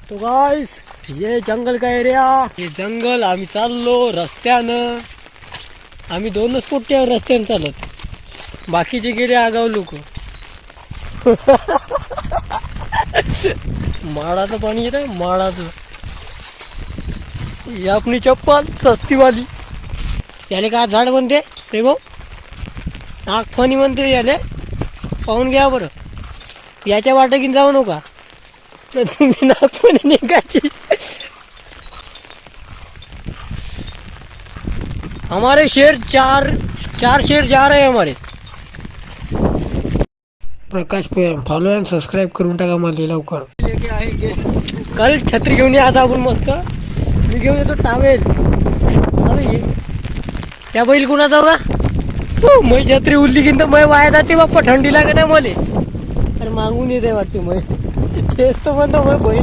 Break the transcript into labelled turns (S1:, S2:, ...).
S1: तो गाइस ये जंगल का एरिया, ये जंगल आम्ही चाललो रस्त्यानं. आम्ही दोनच पोट्यावर रस्त्यानं चालत, बाकीचे गेले आगाव लोक. माडाचं पाणी येत आहे माडाचं. ही आपली चप्पल सस्तीवाली. याले का झाड म्हणते रे भाऊ? नागफणी म्हणते याले. पाहून घ्या बरं, याच्या वाटकीन जाऊ नका तर तुम्ही नागफणी निघायची. हमारे शेर चार शेर जा रहे हैं हमारे. प्रकाश फॉलो आणि सबस्क्राईब करून टाका मला लवकर. काल छत्री घेऊन या आता आपण मस्त. मी घेऊन येतो टावेल. त्या बैल कुणाचा बा? मै छत्री उरली की तर मै वाया जाते बाप्पा. थंडी लागत आहे मला. अरे मागून येते वाटते मै. तेच तो म्हणतो मै बैल